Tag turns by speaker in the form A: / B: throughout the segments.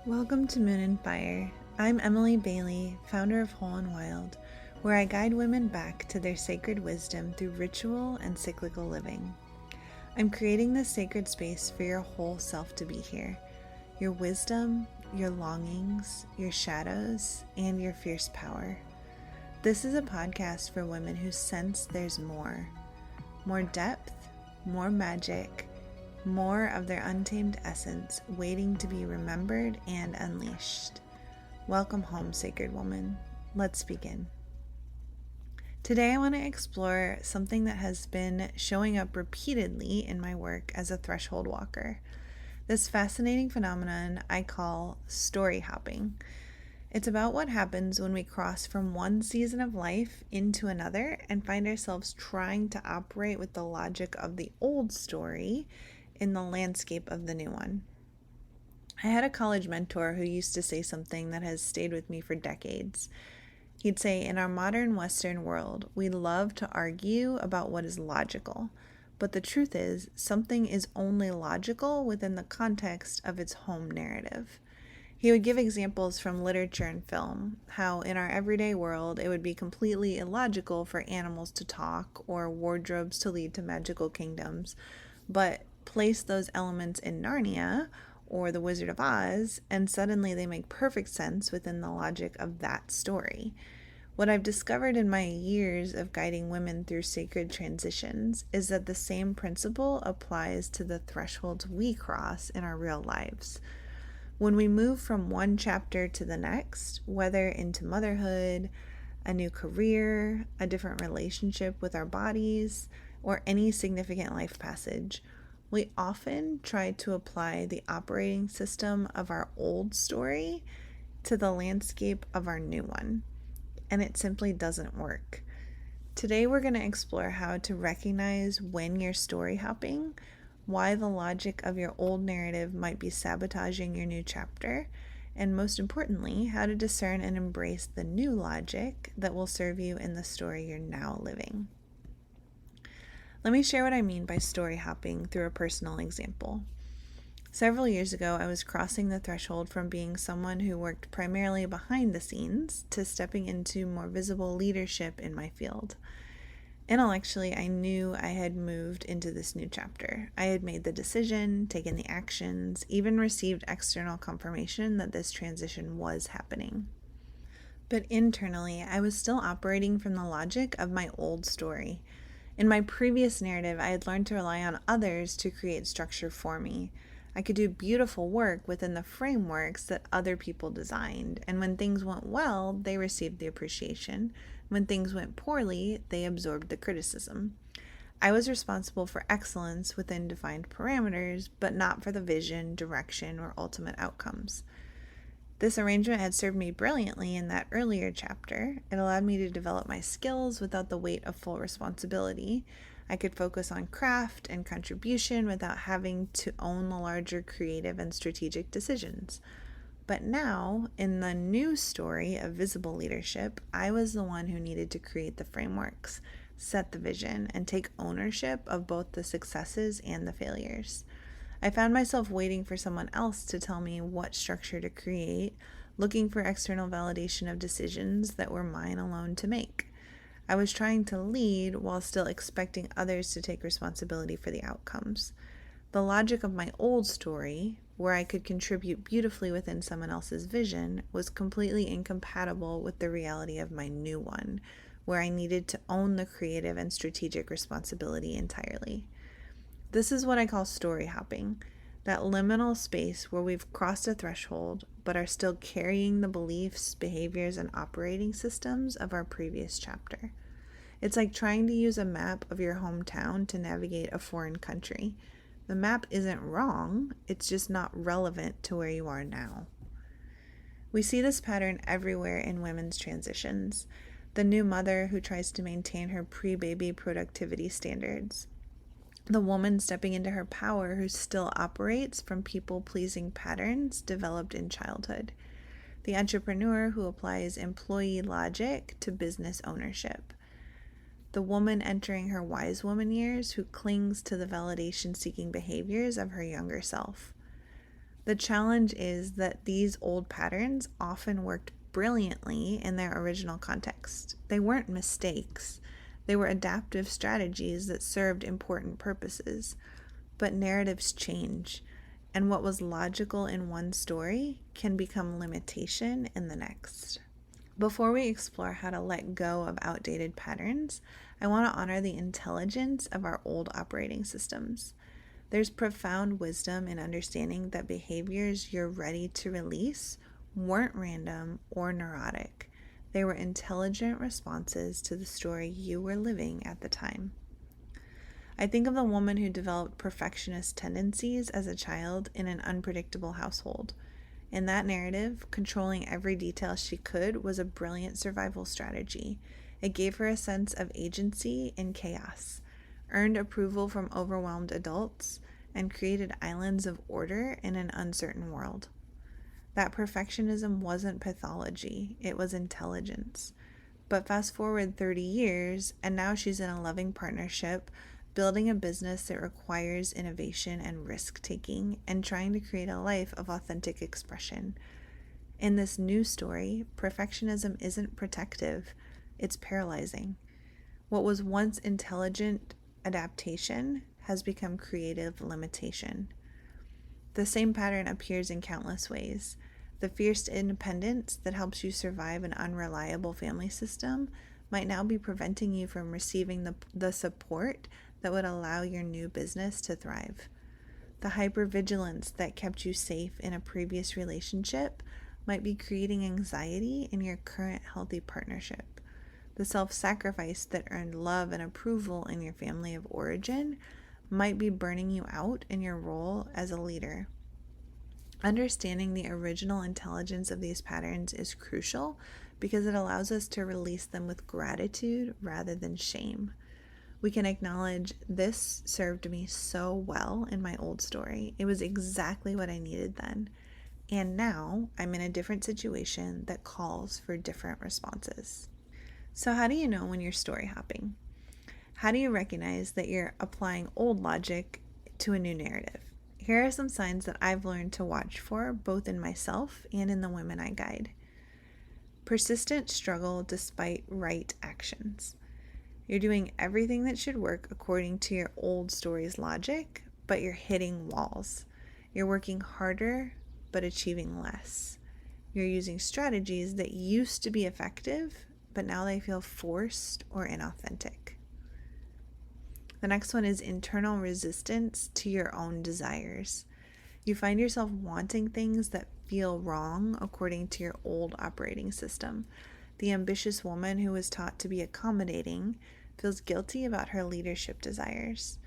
A: Welcome to Moon and Fire. I'm Emily Bailey, founder of Whole and Wild, where I guide women back to their sacred wisdom through ritual and cyclical living. I'm creating this sacred space for your whole self to be here. Your wisdom, your longings, your shadows, and your fierce power. This is a podcast for women who sense there's more depth, more magic, more of their untamed essence waiting to be remembered and unleashed. Welcome home, sacred woman. Let's begin. Today I want to explore something that has been showing up repeatedly in my work as a threshold walker. This fascinating phenomenon I call story hopping. It's about what happens when we cross from one season of life into another and find ourselves trying to operate with the logic of the old story in the landscape of the new one. I had a college mentor who used to say something that has stayed with me for decades. He'd say, in our modern Western world, we love to argue about what is logical, but the truth is, something is only logical within the context of its home narrative. He would give examples from literature and film, how in our everyday world it would be completely illogical for animals to talk or wardrobes to lead to magical kingdoms, but place those elements in Narnia or The Wizard of Oz, and suddenly they make perfect sense within the logic of that story. What I've discovered in my years of guiding women through sacred transitions is that the same principle applies to the thresholds we cross in our real lives. When we move from one chapter to the next, whether into motherhood, a new career, a different relationship with our bodies, or any significant life passage, we often try to apply the operating system of our old story to the landscape of our new one, and it simply doesn't work. Today we're going to explore how to recognize when you're story hopping, why the logic of your old narrative might be sabotaging your new chapter, and most importantly, how to discern and embrace the new logic that will serve you in the story you're now living. Let me share what I mean by story hopping through a personal example. Several years ago, I was crossing the threshold from being someone who worked primarily behind the scenes to stepping into more visible leadership in my field. Intellectually, I knew I had moved into this new chapter. I had made the decision, taken the actions, even received external confirmation that this transition was happening. But internally, I was still operating from the logic of my old story. In my previous narrative, I had learned to rely on others to create structure for me. I could do beautiful work within the frameworks that other people designed, and when things went well, they received the appreciation. When things went poorly, they absorbed the criticism. I was responsible for excellence within defined parameters, but not for the vision, direction, or ultimate outcomes. This arrangement had served me brilliantly in that earlier chapter. It allowed me to develop my skills without the weight of full responsibility. I could focus on craft and contribution without having to own the larger creative and strategic decisions. But now, in the new story of visible leadership, I was the one who needed to create the frameworks, set the vision, and take ownership of both the successes and the failures. I found myself waiting for someone else to tell me what structure to create, looking for external validation of decisions that were mine alone to make. I was trying to lead while still expecting others to take responsibility for the outcomes. The logic of my old story, where I could contribute beautifully within someone else's vision, was completely incompatible with the reality of my new one, where I needed to own the creative and strategic responsibility entirely. This is what I call story hopping, that liminal space where we've crossed a threshold but are still carrying the beliefs, behaviors, and operating systems of our previous chapter. It's like trying to use a map of your hometown to navigate a foreign country. The map isn't wrong, it's just not relevant to where you are now. We see this pattern everywhere in women's transitions. The new mother who tries to maintain her pre-baby productivity standards. The woman stepping into her power who still operates from people-pleasing patterns developed in childhood. The entrepreneur who applies employee logic to business ownership. The woman entering her wise woman years who clings to the validation-seeking behaviors of her younger self. The challenge is that these old patterns often worked brilliantly in their original context. They weren't mistakes, they were adaptive strategies that served important purposes. But narratives change, and what was logical in one story can become limitation in the next. Before we explore how to let go of outdated patterns, I want to honor the intelligence of our old operating systems. There's profound wisdom in understanding that behaviors you're ready to release weren't random or neurotic. They were intelligent responses to the story you were living at the time. I think of the woman who developed perfectionist tendencies as a child in an unpredictable household. In that narrative, controlling every detail she could was a brilliant survival strategy. It gave her a sense of agency in chaos, earned approval from overwhelmed adults, and created islands of order in an uncertain world. That perfectionism wasn't pathology, it was intelligence. But fast forward 30 years, and now she's in a loving partnership, building a business that requires innovation and risk taking, and trying to create a life of authentic expression. In this new story, perfectionism isn't protective, it's paralyzing. What was once intelligent adaptation has become creative limitation. The same pattern appears in countless ways. The fierce independence that helps you survive an unreliable family system might now be preventing you from receiving the support that would allow your new business to thrive. The hypervigilance that kept you safe in a previous relationship might be creating anxiety in your current healthy partnership. The self-sacrifice that earned love and approval in your family of origin might be burning you out in your role as a leader. Understanding the original intelligence of these patterns is crucial because it allows us to release them with gratitude rather than shame. We can acknowledge, this served me so well in my old story. It was exactly what I needed then. And now I'm in a different situation that calls for different responses. So how do you know when you're story hopping? How do you recognize that you're applying old logic to a new narrative? Here are some signs that I've learned to watch for, both in myself and in the women I guide. Persistent struggle despite right actions. You're doing everything that should work according to your old story's logic, but you're hitting walls. You're working harder, but achieving less. You're using strategies that used to be effective, but now they feel forced or inauthentic. The next one is internal resistance to your own desires. You find yourself wanting things that feel wrong according to your old operating system. The ambitious woman who was taught to be accommodating feels guilty about her leadership desires.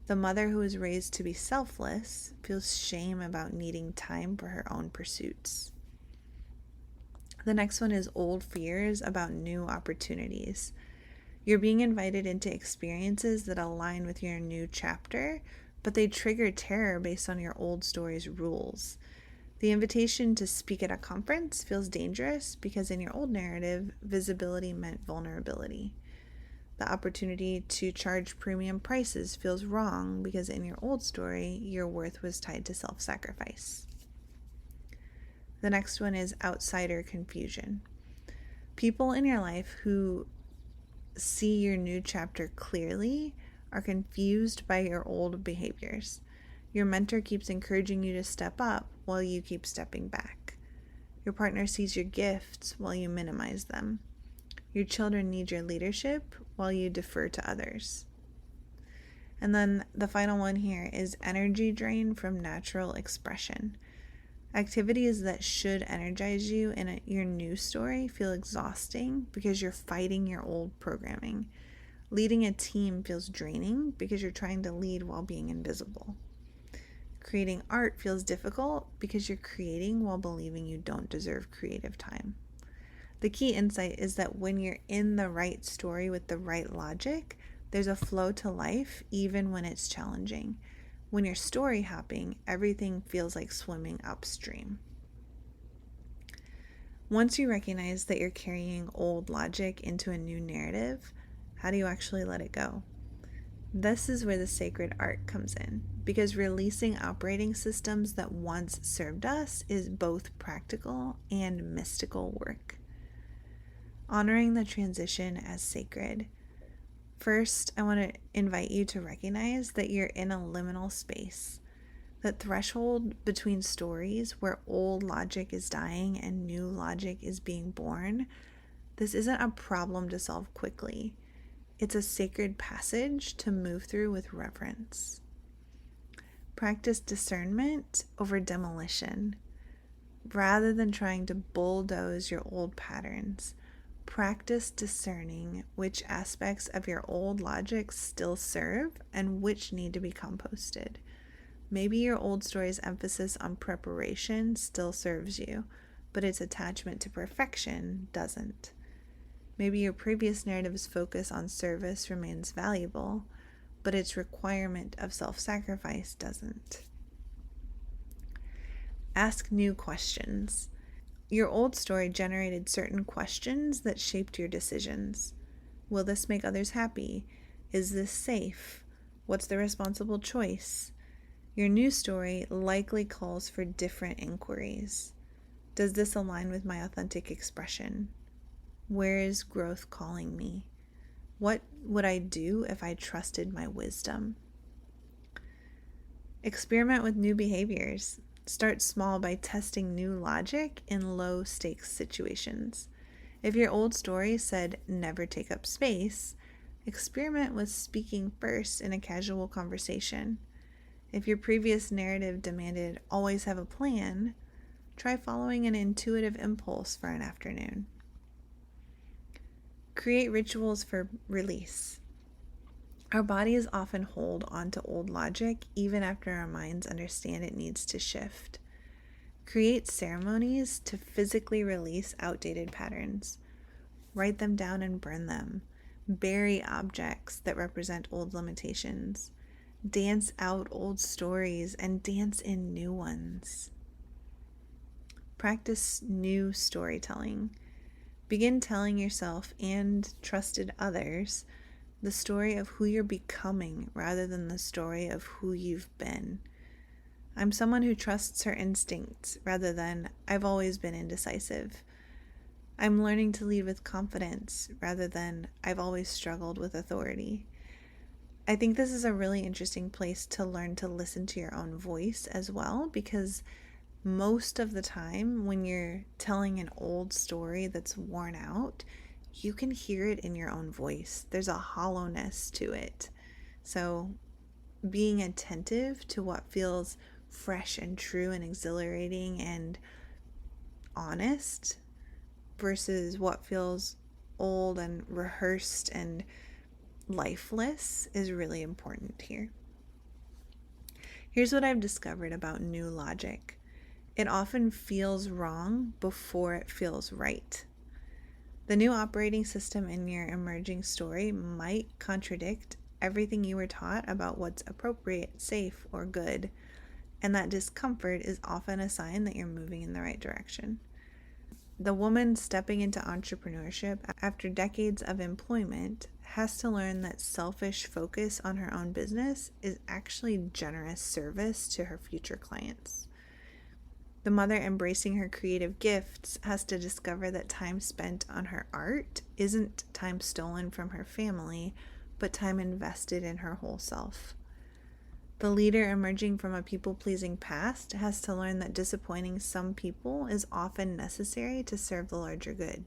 A: The mother who was raised to be selfless feels shame about needing time for her own pursuits. The next one is old fears about new opportunities. You're being invited into experiences that align with your new chapter, but they trigger terror based on your old story's rules. The invitation to speak at a conference feels dangerous because in your old narrative, visibility meant vulnerability. The opportunity to charge premium prices feels wrong because in your old story, your worth was tied to self-sacrifice. The next one is outsider confusion. People in your life who see your new chapter clearly are confused by your old behaviors. Your mentor keeps encouraging you to step up while you keep stepping back. Your partner sees your gifts while you minimize them. Your children need your leadership while you defer to others. And then the final one here is energy drain from natural expression. Activities that should energize you in your new story feel exhausting because you're fighting your old programming. Leading a team feels draining because you're trying to lead while being invisible. Creating art feels difficult because you're creating while believing you don't deserve creative time. The key insight is that when you're in the right story with the right logic, there's a flow to life even when it's challenging. When you're story hopping, everything feels like swimming upstream. Once you recognize that you're carrying old logic into a new narrative, how do you actually let it go? This is where the sacred art comes in, because releasing operating systems that once served us is both practical and mystical work. Honoring the transition as sacred. First, I want to invite you to recognize that you're in a liminal space, that threshold between stories where old logic is dying and new logic is being born. This isn't a problem to solve quickly. It's a sacred passage to move through with reverence. Practice discernment over demolition. Rather than trying to bulldoze your old patterns, practice discerning which aspects of your old logic still serve and which need to be composted. Maybe your old story's emphasis on preparation still serves you, but its attachment to perfection doesn't. Maybe your previous narrative's focus on service remains valuable, but its requirement of self-sacrifice doesn't. Ask new questions. Your old story generated certain questions that shaped your decisions. Will this make others happy? Is this safe? What's the responsible choice? Your new story likely calls for different inquiries. Does this align with my authentic expression? Where is growth calling me? What would I do if I trusted my wisdom? Experiment with new behaviors. Start small by testing new logic in low-stakes situations. If your old story said never take up space, experiment with speaking first in a casual conversation. If your previous narrative demanded always have a plan, try following an intuitive impulse for an afternoon. Create rituals for release. Our bodies often hold on to old logic even after our minds understand it needs to shift. Create ceremonies to physically release outdated patterns. Write them down and burn them. Bury objects that represent old limitations. Dance out old stories and dance in new ones. Practice new storytelling. Begin telling yourself and trusted others the story of who you're becoming rather than the story of who you've been. I'm someone who trusts her instincts rather than I've always been indecisive. I'm learning to lead with confidence rather than I've always struggled with authority. I think this is a really interesting place to learn to listen to your own voice as well, because most of the time when you're telling an old story that's worn out, you can hear it in your own voice. There's a hollowness to it. So being attentive to what feels fresh and true and exhilarating and honest versus what feels old and rehearsed and lifeless is really important here. Here's what I've discovered about new logic. It often feels wrong before it feels right. The new operating system in your emerging story might contradict everything you were taught about what's appropriate, safe, or good, and that discomfort is often a sign that you're moving in the right direction. The woman stepping into entrepreneurship after decades of employment has to learn that selfish focus on her own business is actually generous service to her future clients. The mother embracing her creative gifts has to discover that time spent on her art isn't time stolen from her family, but time invested in her whole self. The leader emerging from a people-pleasing past has to learn that disappointing some people is often necessary to serve the larger good.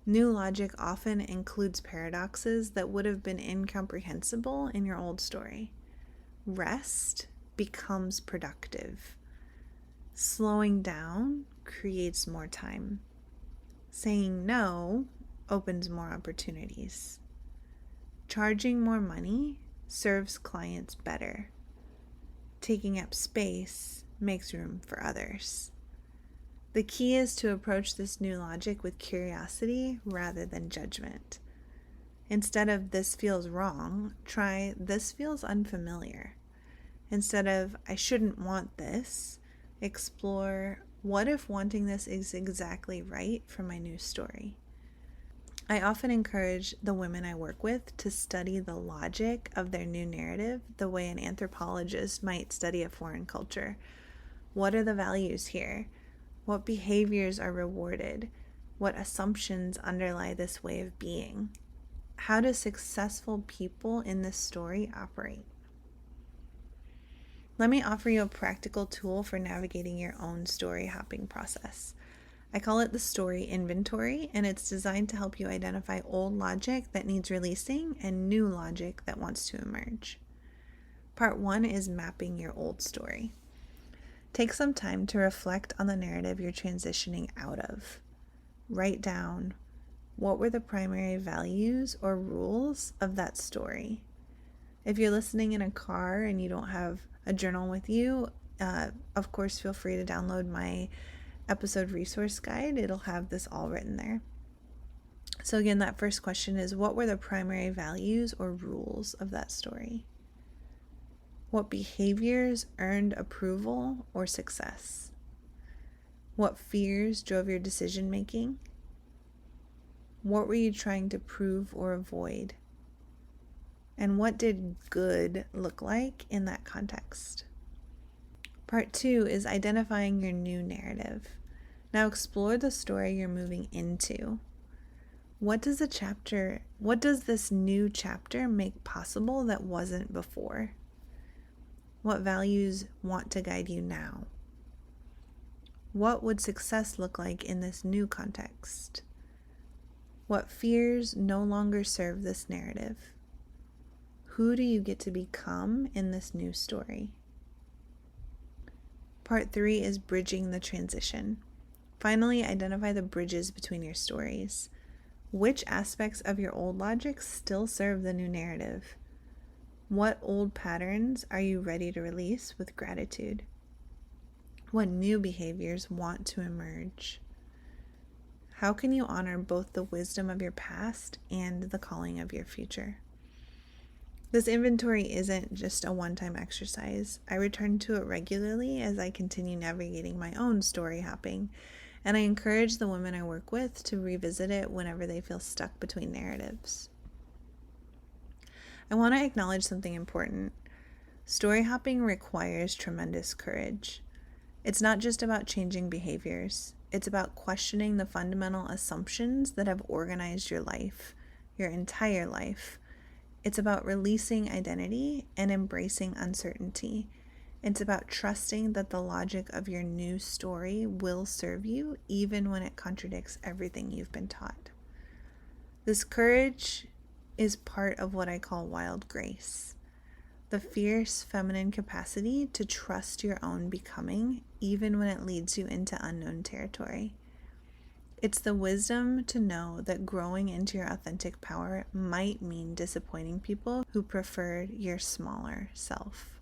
A: New logic often includes paradoxes that would have been incomprehensible in your old story. Rest becomes productive. Slowing down creates more time. Saying no opens more opportunities. Charging more money serves clients better. Taking up space makes room for others. The key is to approach this new logic with curiosity rather than judgment. Instead of "this feels wrong," try "this feels unfamiliar." Instead of "I shouldn't want this," explore "what if wanting this is exactly right for my new story?" I often encourage the women I work with to study the logic of their new narrative the way an anthropologist might study a foreign culture. What are the values here? What behaviors are rewarded? What assumptions underlie this way of being? How do successful people in this story operate? Let me offer you a practical tool for navigating your own story hopping process. I call it the story inventory, and it's designed to help you identify old logic that needs releasing and new logic that wants to emerge. Part 1 is mapping your old story. Take some time to reflect on the narrative you're transitioning out of. Write down, what were the primary values or rules of that story? If you're listening in a car and you don't have a journal with you, of course, feel free to download my episode resource guide. It'll have this all written there. So again, that first question is, what were the primary values or rules of that story? What behaviors earned approval or success? What fears drove your decision making? What were you trying to prove or avoid? And what did good look like in that context? Part 2 is identifying your new narrative. Now explore the story you're moving into. What does this new chapter make possible that wasn't before? What values want to guide you now? What would success look like in this new context? What fears no longer serve this narrative? Who do you get to become in this new story? Part 3 is bridging the transition. Finally, identify the bridges between your stories. Which aspects of your old logic still serve the new narrative? What old patterns are you ready to release with gratitude? What new behaviors want to emerge? How can you honor both the wisdom of your past and the calling of your future? This inventory isn't just a one-time exercise. I return to it regularly as I continue navigating my own story hopping, and I encourage the women I work with to revisit it whenever they feel stuck between narratives. I want to acknowledge something important. Story hopping requires tremendous courage. It's not just about changing behaviors. It's about questioning the fundamental assumptions that have organized your life, your entire life. It's about releasing identity and embracing uncertainty. It's about trusting that the logic of your new story will serve you even when it contradicts everything you've been taught. This courage is part of what I call wild grace, the fierce feminine capacity to trust your own becoming even when it leads you into unknown territory. It's the wisdom to know that growing into your authentic power might mean disappointing people who preferred your smaller self.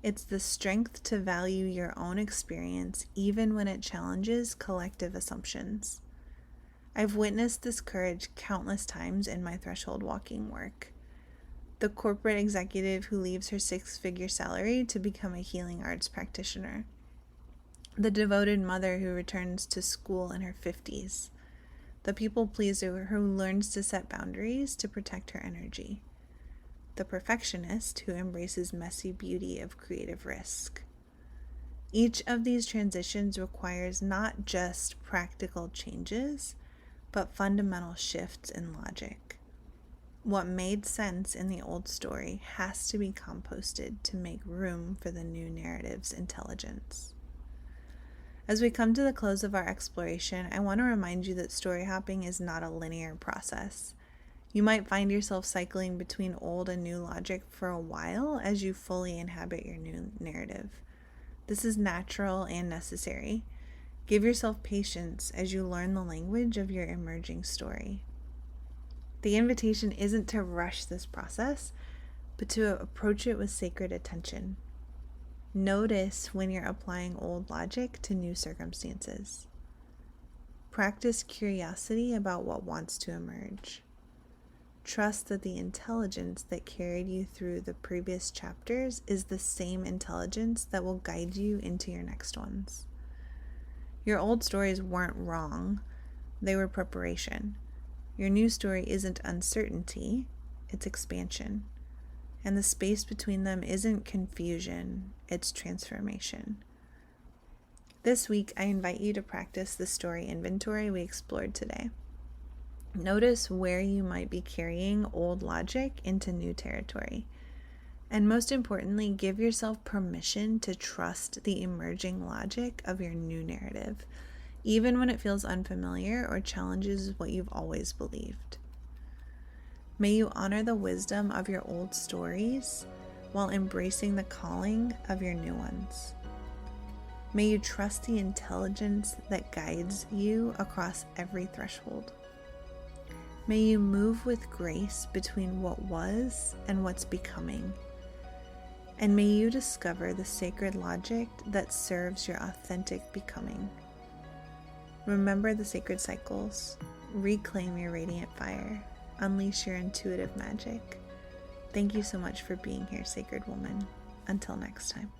A: It's the strength to value your own experience even when it challenges collective assumptions. I've witnessed this courage countless times in my threshold walking work. The corporate executive who leaves her six-figure salary to become a healing arts practitioner. The devoted mother who returns to school in her 50s. The people pleaser who learns to set boundaries to protect her energy. The perfectionist who embraces messy beauty of creative risk. Each of these transitions requires not just practical changes, but fundamental shifts in logic. What made sense in the old story has to be composted to make room for the new narrative's intelligence. As we come to the close of our exploration, I want to remind you that story hopping is not a linear process. You might find yourself cycling between old and new logic for a while as you fully inhabit your new narrative. This is natural and necessary. Give yourself patience as you learn the language of your emerging story. The invitation isn't to rush this process, but to approach it with sacred attention. Notice when you're applying old logic to new circumstances. Practice curiosity about what wants to emerge. Trust that the intelligence that carried you through the previous chapters is the same intelligence that will guide you into your next ones. Your old stories weren't wrong. They were preparation. Your new story isn't uncertainty, it's expansion. And the space between them isn't confusion, it's transformation. This week, I invite you to practice the story inventory we explored today. Notice where you might be carrying old logic into new territory. And most importantly, give yourself permission to trust the emerging logic of your new narrative, even when it feels unfamiliar or challenges what you've always believed. May you honor the wisdom of your old stories while embracing the calling of your new ones. May you trust the intelligence that guides you across every threshold. May you move with grace between what was and what's becoming. And may you discover the sacred logic that serves your authentic becoming. Remember the sacred cycles. Reclaim your radiant fire. Unleash your intuitive magic. Thank you so much for being here, sacred woman. Until next time.